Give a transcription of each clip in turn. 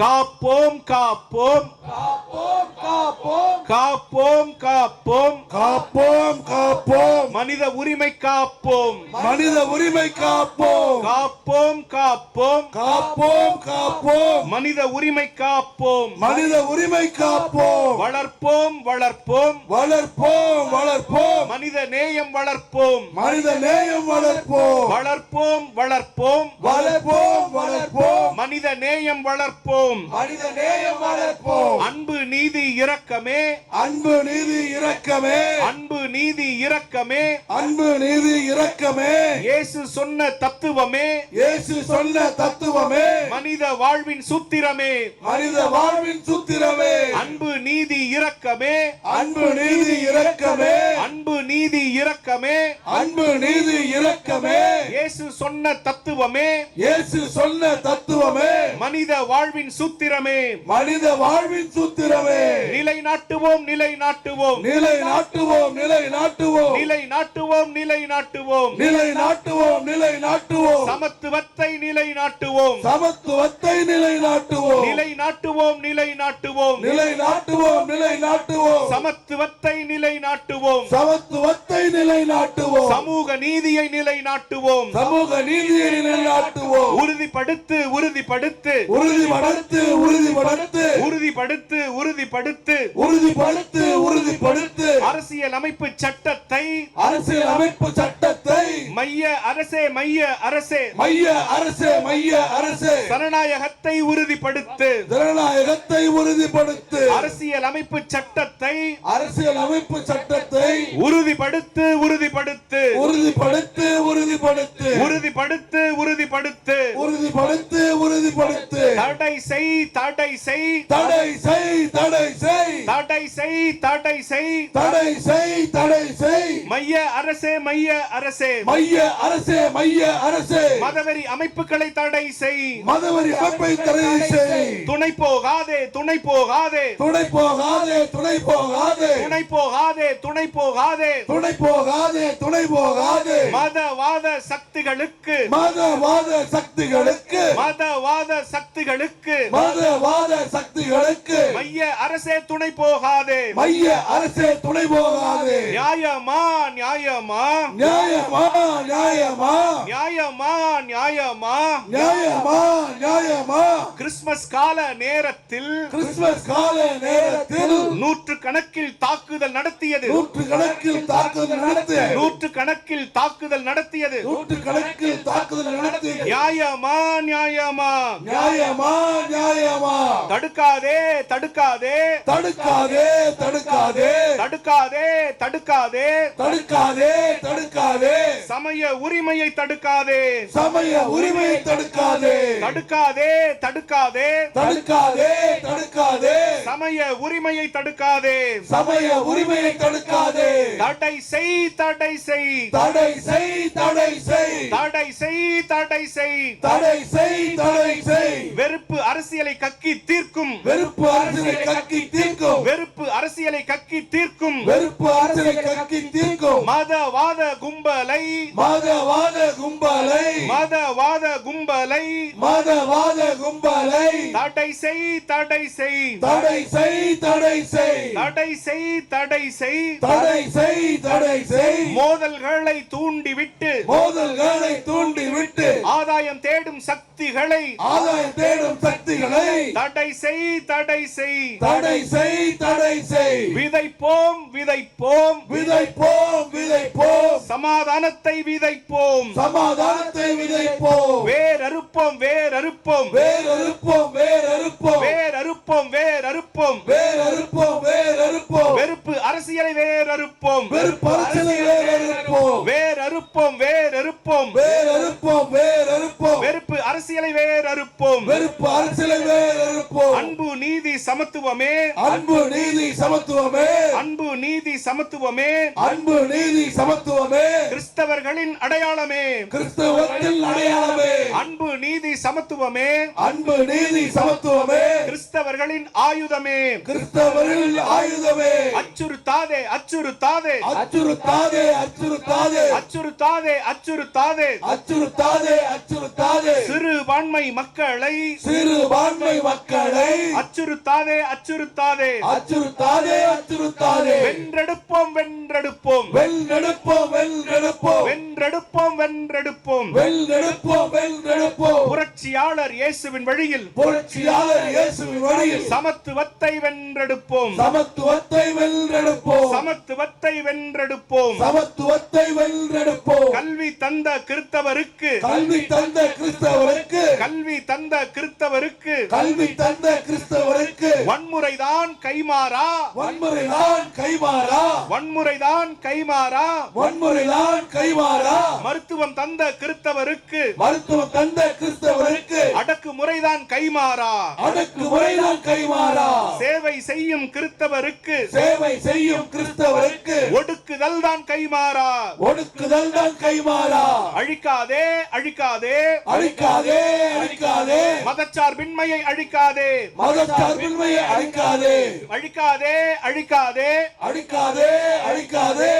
காப்போம் காப்போம் காப்போம் காப்போம் காப்போம் காப்போம் காப்போம் காப்போம் மனித உரிமை காப்போம் மனித உரிமை காப்போம் காப்போம் காப்போம் காப்போம் காப்போம் மனித உரிமை காப்போம் மனித உரிமை காப்போம் வளர்ப்போம் வளர்ப்போம் வளர்ப்போம் வளர்ப்போம் மனித நேயம் வளர்ப்போம் மனித நேயம் வளர்ப்போம் வளர்ப்போம் வளர்ப்போம் வளர்ப்போம் வளர்ப்போம் மனித நேயம் வளர்ப்போம் மனித நேயம் வளர்ப்போம் அன்பு நீதி இரக்கமே அன்பு நீதி இரக்கமே அன்பு நீதி இரக்கமே அன்பு நீதி இரக்கமே இயேசு சொன்ன தத்துவமே இயேசு சொன்ன தத்துவமே மனித வாழ்வின் சூத்திரமே மனித வாழ்வின் சூத்திரமே அன்பு நீதி இரக்கமே அன்பு நீதி இரக்கமே அன்பு நீதி இரக்கமே அன்பு நீதி இரக்கமே இயேசு சொன்ன தத்துவமே இயேசு சொன்ன தத்துவமே மனித வாழ்வின் சூத்திரமே மனித வாழ்வின் சூத்திரமே நிலைநாட்டுவோம் நிலைநாட்டுவோம் நிலைநாட்டுவோம் நிலைநாட்டுவோம் நிலைநாட்டுவோம் நிலைநாட்டுவோம் நிலைநாட்டுவோம் நிலைநாட்டுவோம் சமத்துவத்தை நிலைநாட்டுவோம் சமத்துவத்தை நிலைநாட்டுவோம் நிலைநாட்டுவோம் நிலைநாட்டுவோம் நிலைநாட்டுவோம் நிலைநாட்டுவோம் சமத்துவத்தை நிலைநாட்டுவோம் சமத்துவத்தை நிலைநாட்டுவோம் சமூக நீதியை நிலைநாட்டுவோம் சமூக நீதியை நிலைநாட்டுவோம் உறுதிப்படுத்து உறுதிப்படுத்து உறுதிப்படுத்து உறுதிப்படுத்து உறுதிப்படுத்து உறுதிப்படுத்து உறுதிப்படுத்து உறுதிப்படுத்து அரசியல் அமைப்பு சட்டத்தை அரசியல் அமைப்பு சட்டத்தை மைய அரசே மைய அரசே மைய அரசே மைய அரசே ஜனநாயகத்தை உறுதிப்படுத்து ஜனநாயகத்தை உறுதிப்படுத்து அரசியல் அமைப்பு சட்டத்தை அரசியல் அமைப்பு சட்டத்தை உறுதிப்படுத்து உறுதிப்படுத்து உறுதிப்படுத்து உறுதிப்படுத்து உறுதிப்படுத்து உறுதிப்படுத்து உறுதிப்படுத்து உறுதிப்படுத்து தடை செய் தடை செய் தடை செய் தடை செய் தடை செய் தடை செய் தடை செய் தடை செய் மைய அரசே மைய அரசே மைய அரசே மைய அரசே மதவெறி அமைப்புகளை தடை செய் மதவெறி அமைப்பை தடை செய் துணை போகாதே துணை போகாதே துணை போகாதே துணை போகாதே துணை போகாதே துணை போகாதே துணை போகாதே துணை போகாதே மதவாத சக்திகளுக்கு மதவாத சக்திகளுக்கு மதவாத சக்திகளுக்கு மதவாத சக்திகளுக்கு மைய அரசே துணை போகாதே மைய அரசே துணை போகாதே நியாயமா நியாயமா நியாயமா நியாயமா நியாயமா நியாயமா நியாயமா நியாயமா கிறிஸ்துமஸ் கால நேரத்தில் கிறிஸ்துமஸ் கால நேரத்தில் நூற்று கணக்கில் தாக்குதல் நடத்தியது நூற்று கணக்கில் தாக்குதல் நடத்திய நூற்று கணக்கில் தாக்குதல் நடத்தியது நூற்று கணக்கில் தாக்குதல் நடத்திய நியாயமா நியாயமா நியாயமா நியாயமா தடுக்காதே தடுக்காதே தடுக்காதே தடுக்காதே தடுக்காதே தடுக்காதே தடுக்காதே தடுக்காதே சமய உரிமையை தடுக்காதே சமய உரிமையை தடுக்காதே தடுக்காதே தடுக்காதே தடுக்காதே தடுக்காதே சமய உரிமையை தடுக்காதே சமய உரிமையை தடுக்காதே தடை செய் தடை செய் தடை செய் தடை செய் தடை செய் தடை செய் தடை செய் தடை செய் வெறுப்பு அரசியலை கக்கி தீர்க்கும் வெறுப்பு அரசியலை கக்கி தீர்க்கும் வெறுப்பு அரசியலை கக்கி தீர்க்கும் வெறுப்பு அரசியலை கக்கி தீர்க்கும் மதவாத கும்பலை மதவாத கும்பலை மதவாத கும்பலை மதவாத கும்பலை தடை செய் தடை செய் தடை செய் தடை செய் தடை செய் தடை செய் தடை செய் தடை செய் மோதல்களை தூண்டிவிட்டு மோதல்களை தூண்டிவிட்டு ஆதாயம் தேடும் சக்திகளை ஆதாயம் தேடும் சக்திகளை தடை செய் தடை செய் தடை செய் தடை செய் விதைப்போம் விதைப்போம் விதைப்போம் விதைப்போம் சமாதானத்தை விதைப்போம் சமாதானத்தை விதைப்போம் வேரறுப்போம் வேரறுப்போம் வேரறுப்போம் வேரறுப்போம் வேரறுப்போம் வேரறுப்போம் வேரறுப்போம் வேரறுப்போம் வெறுப்பு அரசியலை வேரறுப்போம் வெறுப்பு அரசியலை வேரறுப்போம் வேரறுப்போம் வேரறுப்போம் வேரறுப்போம் வேரறுப்போம் வெறுப்பு அரசியலை வேரறுப்போம் வெறுப்பு அரசியலை வேரறுப்போம் அன்பு நீதி சமத்துவமே அன்பு நீதி சமத்துவமே அன்பு நீதி சமத்துவமே அன்பு நீதி சமத்துவமே கிறிஸ்தவர்களின் அடையாளமே கிறிஸ்தவத்தின் அடையாளமே அன்பு நீதி சமத்துவமே அன்பு நீதி சமத்துவமே கிறிஸ்தவர்களின் ஆயுதமே கிறிஸ்தவரின் ஆயுதமே அச்சுறுத்தாதே அச்சுறுத்தாதே அச்சுறுத்தாதே அச்சுறுத்தாதே அச்சுறுத்தாதே அச்சுறுத்தாதே அச்சுறுத்தாதே அச்சுறுத்தாதே சிறுபான்மை மக்களை சிறுபான்மை மக்களை அச்சுறுத்தாதே அச்சுறுத்தாதே அச்சுறுத்தாதே அச்சுறுத்தாதே வென்றெடுப்போம் வென்றெடுப்போம் வென்றெடுப்போம் வென்றெடுப்போம் வென்றெடுப்போம் வென்றெடுப்போம் வென்றெடுப்போம் வென்றெடுப்போம் புரட்சியாளர் இயேசுவின் வழியில் புரட்சியாளர் இயேசுவின் வழியில் சமத்துவத்தை வென்றெடுப்போம் சமத்துவத்தை வென்றெடுப்போம் சமத்துவத்தை வென்றெடுப்போம் சமத்துவத்தை வென்றெடுப்போம் கல்வி தந்த கிறிஸ்தவருக்கு கல்வி தந்த கிறிஸ்தவருக்கு கல்வி தந்த கிறிஸ்தவருக்கு கல்வி தந்த கிறிஸ்தவருக்கு வன்முறைதான் கைமாறா வன்முறைதான் கைமாறா வன்முறைதான் கைமாறா வன்முறைதான் கைமாறா மருத்துவம் தந்த கிறிஸ்தவருக்கு மருத்துவம் தந்த கிறிஸ்தவருக்கு அடக்குமுறைதான் கைமாறா அடக்குமுறைதான் கைமாறா சேவை செய்யும் கிறிஸ்தவருக்கு சேவை செய்யும் கிறிஸ்தவருக்கு ஒடுக்குதல் தான் கைமாறா ஒடுக்குதல் தான் கைமாறா அழிக்காதே அழிக்காதே அழிக்காதே அழிக்காதே மதச்சார்பின்மையை அழிக்காதே மதச்சார்பின்மையை அழிக்காதே அழிக்காதே அழிக்காதே அழிக்காதே அழிக்காதே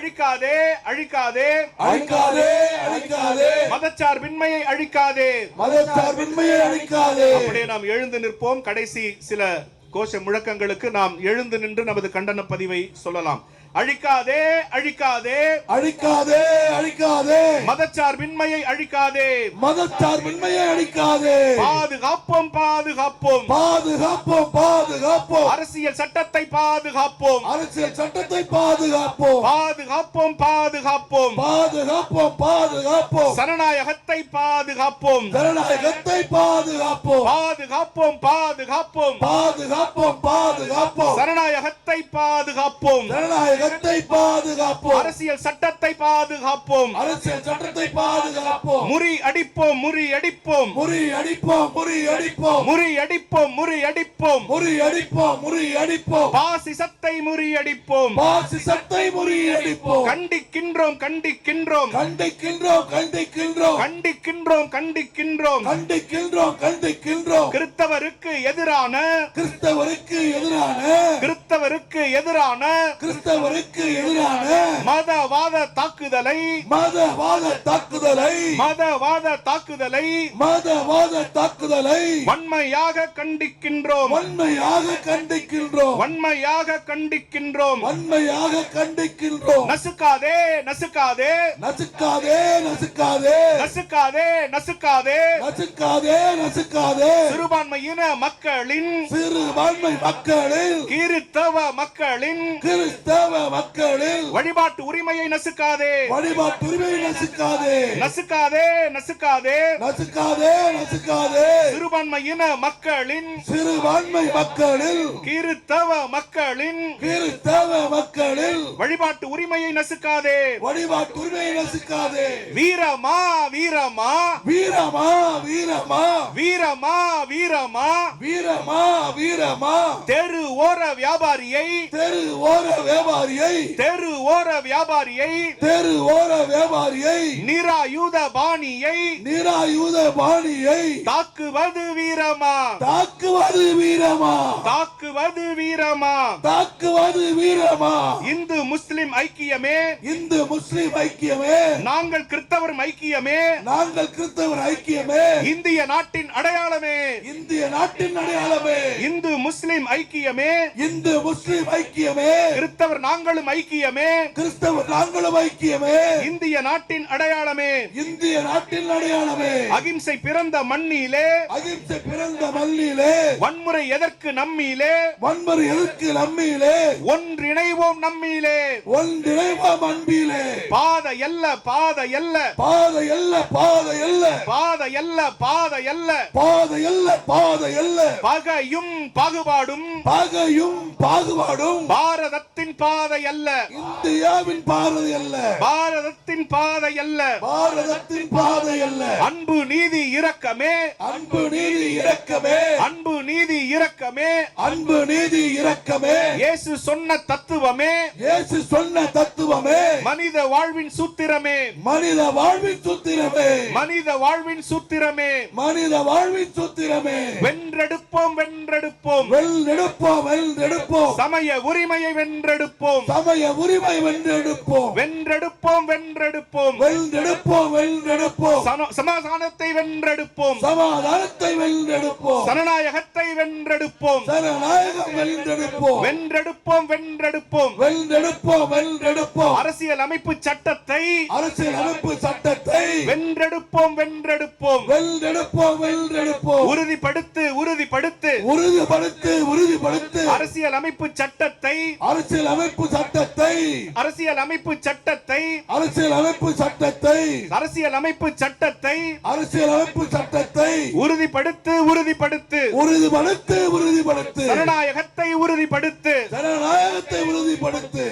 அழிக்காதே அழிக்காதே அழிக்காதே அழிக்காதே மதச்சார்பின்மையை அழிக்காதே மதச்சார்பின்மையை அழிக்காதே அப்படியே நாம் எழுந்து நிற்போம். கடைசி சில கோஷ முழக்கங்களுக்கு நாம் எழுந்து நின்று நமது கண்டன பதிவை சொல்லலாம். அழிக்காதே அழிக்காதே அழிக்காதே அழிக்காதே மதச்சார்பின்மையை அழிக்காதே மதச்சார்பின்மையை அழிக்காதே பாதுகாப்போம் பாதுகாப்போம் பாதுகாப்போம் பாதுகாப்போம் அரசியல் சட்டத்தை பாதுகாப்போம் அரசியல் சட்டத்தை பாதுகாப்போம் பாதுகாப்போம் பாதுகாப்போம் பாதுகாப்போம் பாதுகாப்போம் சனநாயகத்தை பாதுகாப்போம் ஜனநாயகத்தை பாதுகாப்போம் பாதுகாப்போம் பாதுகாப்போம் பாதுகாப்போம் பாதுகாப்போம் சனநாயகத்தை பாதுகாப்போம் ஜனநாயகத்தை பாதுகாப்போம் அரசியல் சட்டத்தை பாதுகாப்போம் அரசியல் சட்டத்தை பாதுகாப்போம் முறி அடிப்போம் முறி அடிப்போம் முறி அடிப்போம் முறி அடிப்போம் முறி அடிப்போம் முறி அடிப்போம் முறி அடிப்போம் முறி அடிப்போம் பாசிசத்தை முறியடிப்போம் பாசிசத்தை முறி அடிப்போம் கண்டிக்கின்றோம் கண்டிக்கின்றோம் கண்டிக்கின்றோம் கண்டிக்கின்றோம் கண்டிக்கின்றோம் கண்டிக்கின்றோம் கண்டிக்கின்றோம் கண்டிக்கின்றோம் கிறிஸ்தவருக்கு எதிரான கிறிஸ்தவருக்கு எதிரான கிறிஸ்தவருக்கு எதிரான கிறிஸ்தவருக்கு எதிரான மதவாத தாக்குதலை மதவாத தாக்குதலை மதவாத தாக்குதலை மதவாத தாக்குதலை வன்மையாக கண்டிக்கின்றோம் வன்மையாக கண்டிக்கின்றோம் வன்மையாக கண்டிக்கின்றோம் வன்மையாக கண்டிக்கின்றோம் நசுக்காதே நசுக்காதே நசுக்காதே நசுக்காதே நசுக்காதே நசுக்காதே நசுக்காதே நசுக்காதே சிறுபான்மையின மக்களின் சிறுபான்மை மக்களில் கிறிஸ்தவ மக்களின் கிறிஸ்தவ மக்களில் வழிபாட்டு உரிமையை நசுக்காதே வழிபாட்டு உரிமையை நசுக்காதே நசுக்காதே நசுக்காதே நசுக்காதே நசுக்காதே சிறுபான்மையின மக்களின் சிறுபான்மை மக்களில் கிறிஸ்தவ மக்களின் கிறிஸ்தவ மக்களில் வழிபாட்டு உரிமையை நசுக்காதே வழிபாட்டு உரிமையை நசுக்காதே வீரமா வீரமா வீரமா வீரமா வீரமா வீரமா வீரமா வீரமா தெரு ஓர வியாபாரியை தெரு ஓர வியாபாரியை தெரு ஓர வியாபாரியை தெரு ஓர வியாபாரியை நிராயுத பாணியை நிராயுத பாணியை தாக்குவது வீரமா தாக்குவது வீரமா தாக்குவது வீரமா தாக்குவது வீரமா இந்து முஸ்லிம் ஐக்கியமே இந்து முஸ்லிம் ஐக்கியமே நாங்கள் கிறிஸ்தவர் ஐக்கியமே நாங்கள் கிறிஸ்தவர் ஐக்கியமே இந்திய நாட்டின் அடையாளமே இந்திய நாட்டின் அடையாளமே இந்து முஸ்லிம் ஐக்கியமே இந்து முஸ்லிம் ஐக்கியமே கிறிஸ்தவர் நாங்களும் ஐக்கியமே கிறிஸ்தவர் நாங்களும் ஐக்கியமே இந்திய நாட்டின் அடையாளமே இந்திய நாட்டின் அடையாளமே அகிம்சை பிறந்த மண்ணிலே அகிம்சை பிறந்த மண்ணிலே வன்முறை எதற்கு நம்மிலே வன்முறை எதற்கு நம்மிலே ஒன்றிணைவோம் நம்மிலே ஒன்றிணைவோம் அன்பிலே பாத எல்ல பாத எல்ல பாதை அல்ல பாதை அல்ல பாத எல்ல பாத எல்ல பாதை அல்ல பாதை அல்ல பகையும் பாகுபாடும் பகையும் பாகுபாடும் பாரதத்தின் பாதை அல்ல இந்தியாவின் பாதை அல்ல பாரதத்தின் பாதை அல்ல பாரதத்தின் பாதை அல்ல அன்பு நீதி இரக்கமே அன்பு நீதி இரக்கமே அன்பு நீதி இரக்கமே இரக்கமே, அன்பு நீதி இரக்கமே, இயேசு சொன்ன தத்துவமே, இயேசு சொன்ன தத்துவமே, மனித வாழ்வின் சூத்திரமே, மனித வாழ்வின் சூத்திரமே, மனித வாழ்வின் சூத்திரமே. மனித வாழ்வின் சூத்திரமே. வென்றெடுப்போம் வென்றெடுப்போம், வென்றெடுப்போம் வென்றெடுப்போம், சமய உரிமையை வென்றெடுப்போம், சமய உரிமை வென்றெடுப்போம், வென்றெடுப்போம் வென்றெடுப்போம், வென்றெடுப்போம் வென்றெடுப்போம், சமாதானத்தை வென்றெடுப்போம், சமாதானத்தை வென்றெடுப்போம், சனநாயகத்தை வென்றெடுப்போம், ஜனநாயகம் வென்றெடுப்போம், வென்றெடுப்போம் வென்றெடுப்போம், வென்றெடுப்போம் வென்றெடுப்போம், அரசியல் அமைப்பு சட்டத்தை அரசியல் அமைப்பு சட்டத்தை வென்றெடுப்போம் வென்றெடுப்போம், வென்றெடுப்போம் வென்றெடுப்போம், உறுதிப்படுத்து உறுதிப்படுத்து, உறுதிப்படுத்து உறுதிப்படுத்து, அரசியல் அமைப்பு சட்டத்தை, அரசியல் அமைப்பு சட்டத்தை, அரசியல் அமைப்பு சட்டத்தை, அரசியல் அமைப்பு சட்டத்தை, அரசியல் அமைப்பு சட்டத்தை அரசியல் அமைப்பு சட்டத்தை உறுதிப்படுத்து உறுதிப்படுத்து, உறுதிப்படுத்து உறுதிப்படுத்து, ஜனநாயகத்தை உறுதிப்படுத்து. ஜனநாயகத்தை உறுதிப்படுத்து.